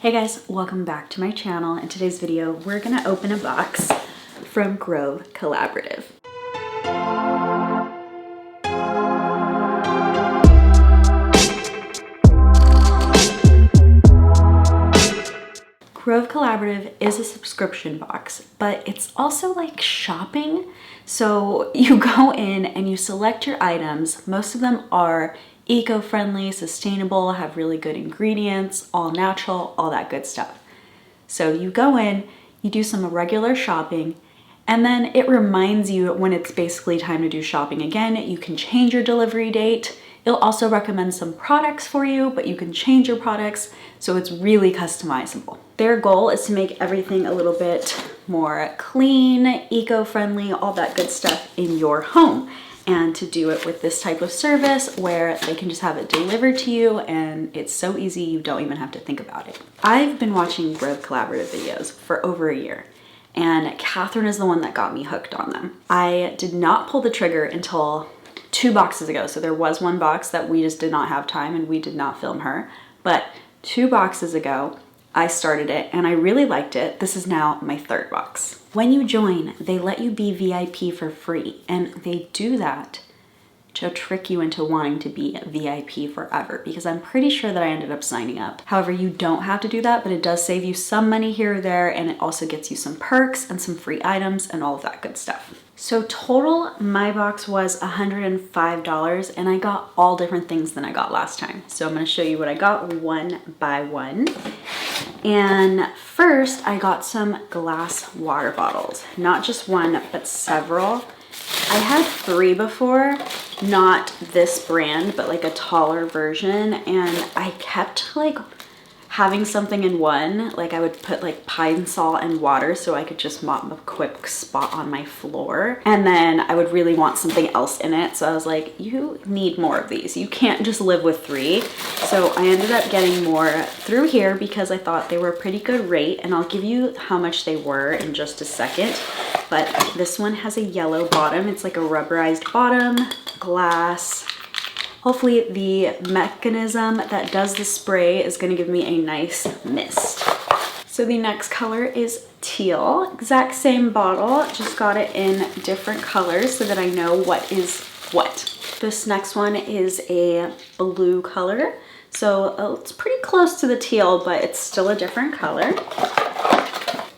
Hey guys, welcome back to my channel. In today's video, we're gonna open a box from Grove Collaborative. Grove Collaborative is a subscription box, but it's also like shopping. So you go in and you select your items. Most of them are eco-friendly, sustainable, have really good ingredients, all natural, all that good stuff. So you go in, you do some regular shopping, and then it reminds you when it's basically time to do shopping again. You can change your delivery date. It'll also recommend some products for you, but you can change your products, so it's really customizable. Their goal is to make everything a little bit more clean, eco-friendly, all that good stuff in your home. And to do it with this type of service where they can just have it delivered to you and it's so easy you don't even have to think about it. I've been watching Grove Collaborative videos for over a year, and Catherine is the one that got me hooked on them. I did not pull the trigger until 2 boxes ago. So there was one box that we just did not have time and we did not film her. But 2 boxes ago, I started it and I really liked it. This is now my 3rd box. When you join, they let you be VIP for free, and they do that to trick you into wanting to be VIP forever, because I'm pretty sure that I ended up signing up. However, you don't have to do that, but it does save you some money here or there, and it also gets you some perks and some free items and all of that good stuff. So total, my box was $105, and I got all different things than I got last time. So I'm gonna show you what I got one by one. And first, I got some glass water bottles. Not just one, but several. I had 3 before, not this brand, but like a taller version, and I kept like having something in one. Like I would put like pine salt and water so I could just mop a quick spot on my floor, and then I would really want something else in it. So I was like, you need more of these. You can't just live with 3. So I ended up getting more through here because I thought they were a pretty good rate, and I'll give you how much they were in just a second. But this one has a yellow bottom. It's like a rubberized bottom, glass. Hopefully the mechanism that does the spray is gonna give me a nice mist. So the next color is teal. Exact same bottle, just got it in different colors so that I know what is what. This next one is a blue color. So it's pretty close to the teal, but it's still a different color.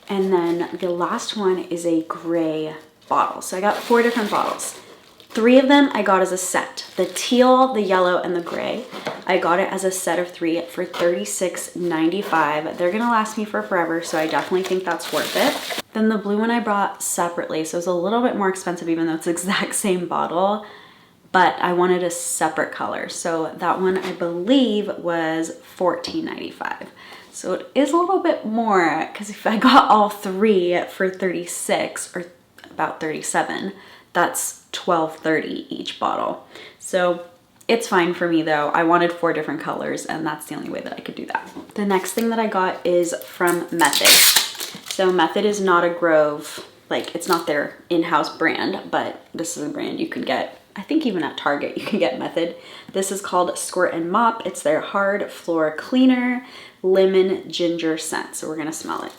And then the last one is a gray bottle. So I got 4 different bottles. 3 of them I got as a set. The teal, the yellow, and the gray. I got it as a set of 3 for $36.95. They're gonna last me for forever, so I definitely think that's worth it. Then the blue one I brought separately, so it's a little bit more expensive even though it's the exact same bottle, but I wanted a separate color. So that one I believe was $14.95. So it is a little bit more, because if I got all 3 for 36 or about 37, that's $12.30 each bottle. So it's fine for me though. I wanted 4 different colors, and that's the only way that I could do that. The next thing that I got is from Method. So Method is not a Grove, like it's not their in-house brand, but this is a brand you can get, I think even at Target you can get Method. This is called Squirt and Mop. It's their hard floor cleaner, lemon ginger scent. So we're gonna smell it.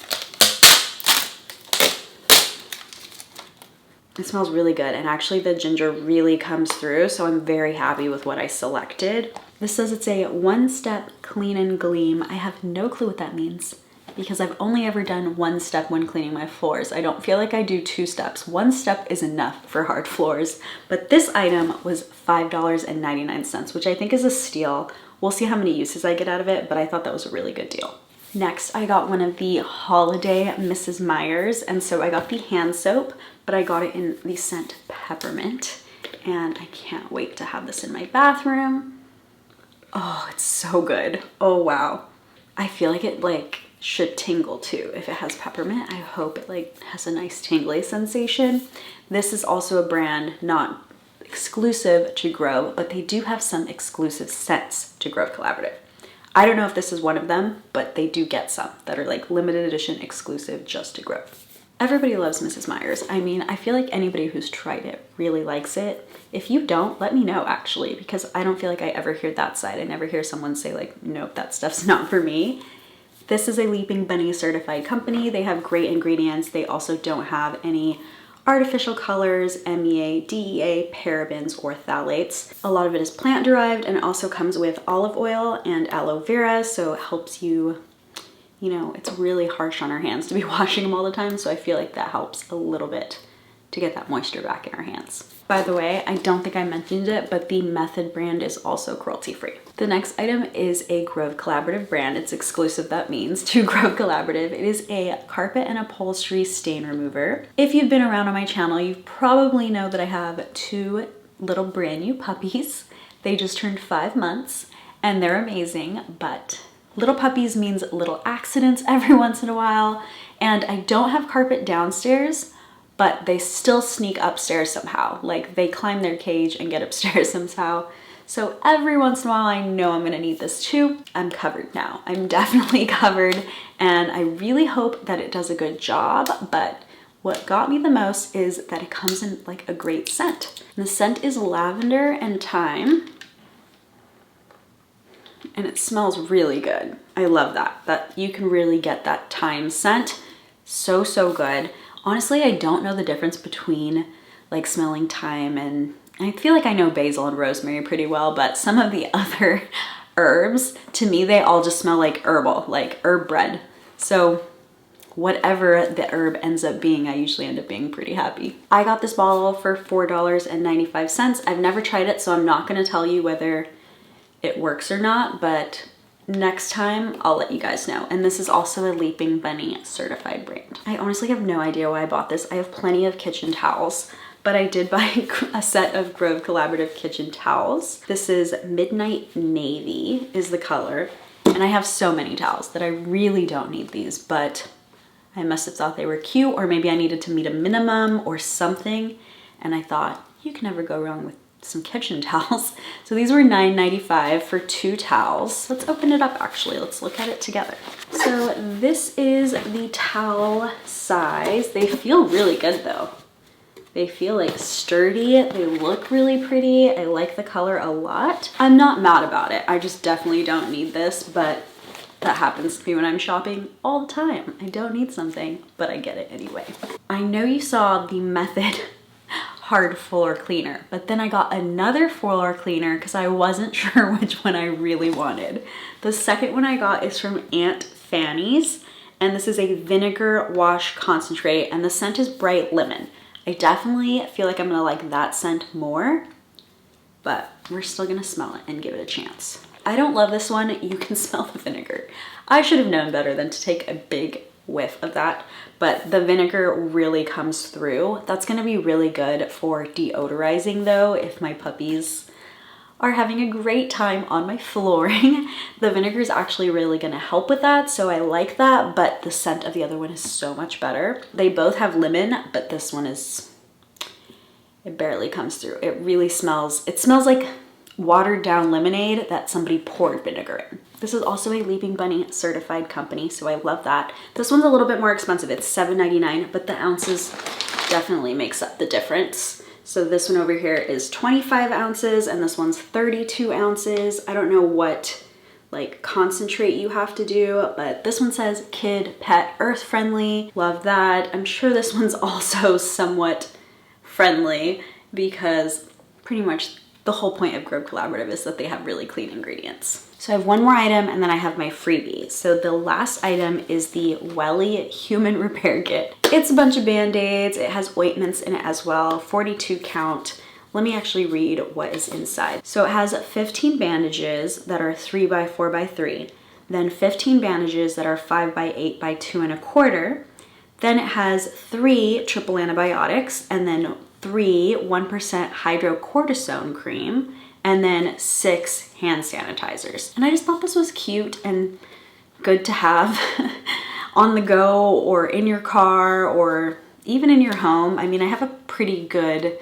It smells really good, and actually the ginger really comes through, so I'm very happy with what I selected. This says it's a 1-step clean and gleam. I have no clue what that means because I've only ever done 1 step when cleaning my floors. I don't feel like I do 2 steps. 1 step is enough for hard floors, but this item was $5.99, which I think is a steal. We'll see how many uses I get out of it, but I thought that was a really good deal. Next, I got one of the Holiday Mrs. Meyer's, and so I got the hand soap, but I got it in the scent peppermint, and I can't wait to have this in my bathroom. Oh, it's so good. Oh, wow. I feel like it like should tingle too if it has peppermint. I hope it like has a nice tingly sensation. This is also a brand not exclusive to Grove, but they do have some exclusive scents to Grove Collaborative. I don't know if this is one of them, but they do get some that are like limited edition exclusive just to Grove. Everybody loves Mrs. Meyer's. I mean, I feel like anybody who's tried it really likes it. If you don't, let me know actually, because I don't feel like I ever hear that side. I never hear someone say like, nope, that stuff's not for me. This is a Leaping Bunny certified company. They have great ingredients. They also don't have any artificial colors, MEA, DEA, parabens, or phthalates. A lot of it is plant derived, and it also comes with olive oil and aloe vera, so it helps you, you know, it's really harsh on our hands to be washing them all the time, so I feel like that helps a little bit to get that moisture back in our hands. By the way, I don't think I mentioned it, but the Method brand is also cruelty-free. The next item is a Grove Collaborative brand. It's exclusive, that means, to Grove Collaborative. It is a carpet and upholstery stain remover. If you've been around on my channel, you probably know that I have 2 little brand new puppies. They just turned 5 months and they're amazing, but little puppies means little accidents every once in a while. And I don't have carpet downstairs, but they still sneak upstairs somehow. Like, they climb their cage and get upstairs somehow. So every once in a while, I know I'm gonna need this too. I'm covered now. I'm definitely covered, and I really hope that it does a good job, but what got me the most is that it comes in like a great scent. The scent is lavender and thyme, and it smells really good. I love that you can really get that thyme scent. So, so good. Honestly, I don't know the difference between like smelling thyme, and I feel like I know basil and rosemary pretty well, but some of the other herbs, to me, they all just smell like herbal, like herb bread. So whatever the herb ends up being, I usually end up being pretty happy. I got this bottle for $4.95. I've never tried it, so I'm not gonna tell you whether it works or not, but next time I'll let you guys know. And this is also a Leaping Bunny certified brand. I honestly have no idea why I bought this. I have plenty of kitchen towels, but I did buy a set of Grove Collaborative kitchen towels. This is Midnight Navy is the color. And I have so many towels that I really don't need these, but I must have thought they were cute, or maybe I needed to meet a minimum or something. And I thought, you can never go wrong with some kitchen towels. So these were $9.95 for 2 towels. Let's open it up actually. Let's look at it together. So this is the towel size. They feel really good though. They feel like sturdy. They look really pretty. I like the color a lot. I'm not mad about it. I just definitely don't need this, but that happens to me when I'm shopping all the time. I don't need something, but I get it anyway. I know you saw the Method hard floor cleaner, but then I got another floor cleaner because I wasn't sure which one I really wanted. The second one I got is from Aunt Fanny's, and this is a vinegar wash concentrate, and the scent is bright lemon. I definitely feel like I'm gonna like that scent more, but we're still gonna smell it and give it a chance. I don't love this one. You can smell the vinegar. I should have known better than to take a big whiff of that, but the vinegar really comes through. That's gonna be really good for deodorizing though, if my puppies are having a great time on my flooring. The vinegar is actually really gonna help with that, so I like that, but the scent of the other one is so much better. They both have lemon, but this one is, it barely comes through. It really smells, it smells like watered down lemonade that somebody poured vinegar in. This is also a Leaping Bunny certified company, so I love that. This one's a little bit more expensive. It's $7.99, but the ounces definitely makes up the difference. So this one over here is 25 ounces and this one's 32 ounces. I don't know what like concentrate you have to do, but this one says kid, pet, earth friendly. Love that. I'm sure this one's also somewhat friendly because pretty much the whole point of Grove Collaborative is that they have really clean ingredients. So I have one more item and then I have my freebie. So the last item is the Welly Human Repair Kit. It's a bunch of Band-Aids. It has ointments in it as well, 42 count. Let me actually read what is inside. So it has 15 bandages that are 3 by 4 by 3, then 15 bandages that are 5 by 8 by 2 1/4. Then it has 3 triple antibiotics, and then 3 1% hydrocortisone cream, and then 6 hand sanitizers. And I just thought this was cute and good to have on the go or in your car or even in your home. I mean, I have a pretty good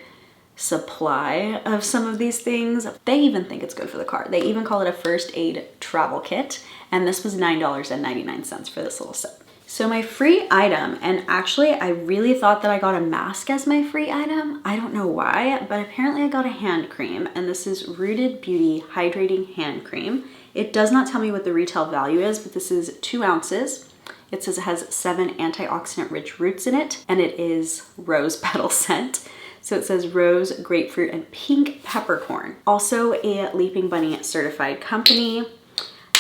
supply of some of these things. They even think it's good for the car. They even call it a first aid travel kit. And this was $9.99 for this little set. So my free item, and actually I really thought that I got a mask as my free item. I don't know why, but apparently I got a hand cream, and this is Rooted Beauty Hydrating Hand Cream. It does not tell me what the retail value is, but this is 2 ounces. It says it has 7 antioxidant-rich roots in it, and it is rose petal scent. So it says rose, grapefruit, and pink peppercorn. Also a Leaping Bunny certified company.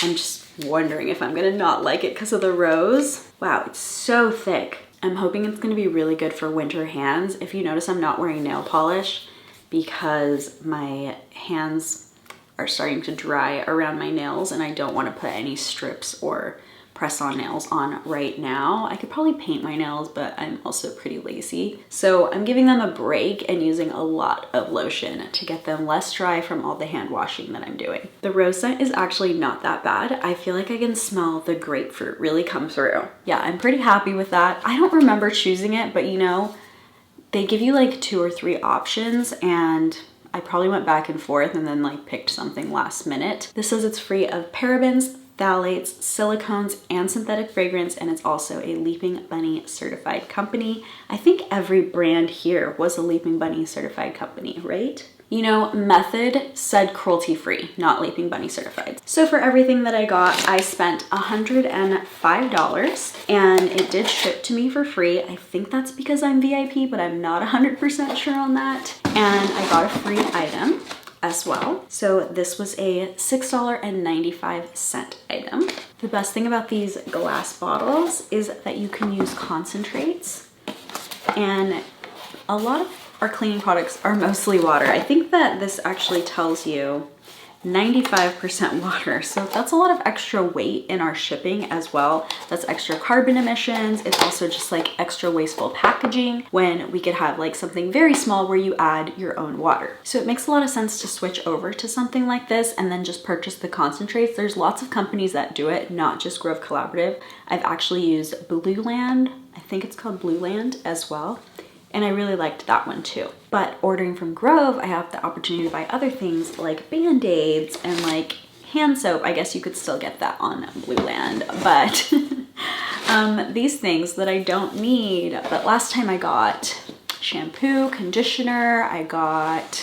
I'm just wondering if I'm gonna not like it because of the rose. Wow, it's so thick. I'm hoping it's gonna be really good for winter hands. If you notice, I'm not wearing nail polish because my hands are starting to dry around my nails and I don't want to put any strips or press-on nails on right now. I could probably paint my nails, but I'm also pretty lazy. So I'm giving them a break and using a lot of lotion to get them less dry from all the hand washing that I'm doing. The rose scent is actually not that bad. I feel like I can smell the grapefruit really come through. Yeah, I'm pretty happy with that. I don't remember choosing it, but you know, they give you like 2 or 3 options and I probably went back and forth and then like picked something last minute. This says it's free of parabens, phthalates, silicones, and synthetic fragrance, and it's also a Leaping Bunny certified company. I think every brand here was a Leaping Bunny certified company, right? You know, Method said cruelty-free, not Leaping Bunny certified. So for everything that I got, I spent $105 and it did ship to me for free. I think that's because I'm VIP, but I'm not 100% sure on that. And I got a free item as well. So this was a $6.95 item. The best thing about these glass bottles is that you can use concentrates, and a lot of our cleaning products are mostly water. I think that this actually tells you 95% water. So that's a lot of extra weight in our shipping as well. That's extra carbon emissions. It's also just like extra wasteful packaging when we could have like something very small where you add your own water. So it makes a lot of sense to switch over to something like this and then just purchase the concentrates. There's lots of companies that do it, not just Grove Collaborative. I've actually used Blue Land. I think it's called Blue Land as well. And I really liked that one too. But ordering from Grove, I have the opportunity to buy other things like Band-Aids and like hand soap. I guess you could still get that on Blue Land, but these things that I don't need. But last time I got shampoo, conditioner, I got,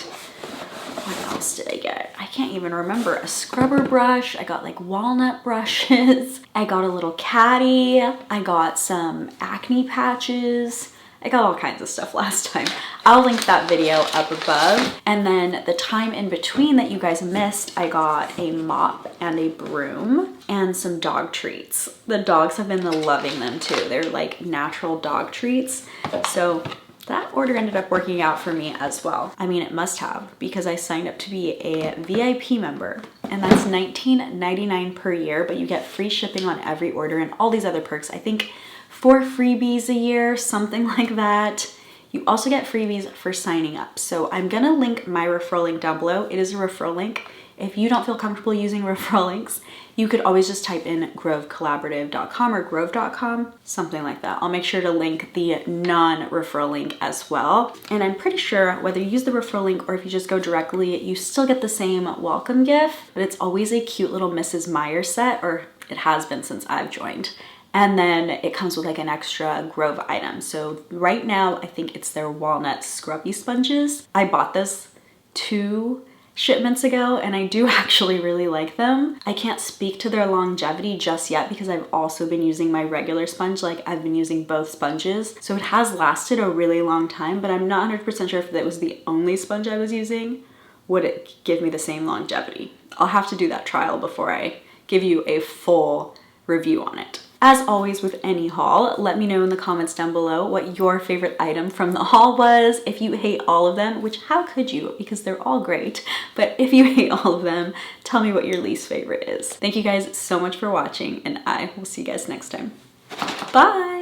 what else did I get? I can't even remember. A scrubber brush. I got like walnut brushes. I got a little caddy. I got some acne patches. I got all kinds of stuff last time. I'll link that video up above. And then the time in between that you guys missed, I got a mop and a broom and some dog treats. The dogs have been loving them too. They're like natural dog treats. So that order ended up working out for me as well. I mean, it must have, because I signed up to be a VIP member, and that's $19.99 per year, but you get free shipping on every order and all these other perks. I think 4 freebies a year, something like that. You also get freebies for signing up. So I'm gonna link my referral link down below. It is a referral link. If you don't feel comfortable using referral links, you could always just type in grovecollaborative.com or grove.com, something like that. I'll make sure to link the non-referral link as well. And I'm pretty sure whether you use the referral link or if you just go directly, you still get the same welcome gift, but it's always a cute little Mrs. Meyer set, or it has been since I've joined. And then it comes with like an extra Grove item. So right now, I think it's their walnut scrubby sponges. I bought this 2 shipments ago and I do actually really like them. I can't speak to their longevity just yet because I've also been using my regular sponge. Like I've been using both sponges. So it has lasted a really long time, but I'm not 100% sure if that was the only sponge I was using, would it give me the same longevity? I'll have to do that trial before I give you a full review on it. As always with any haul, let me know in the comments down below what your favorite item from the haul was. If you hate all of them, which how could you, because they're all great, but if you hate all of them, tell me what your least favorite is. Thank you guys so much for watching, and I will see you guys next time. Bye!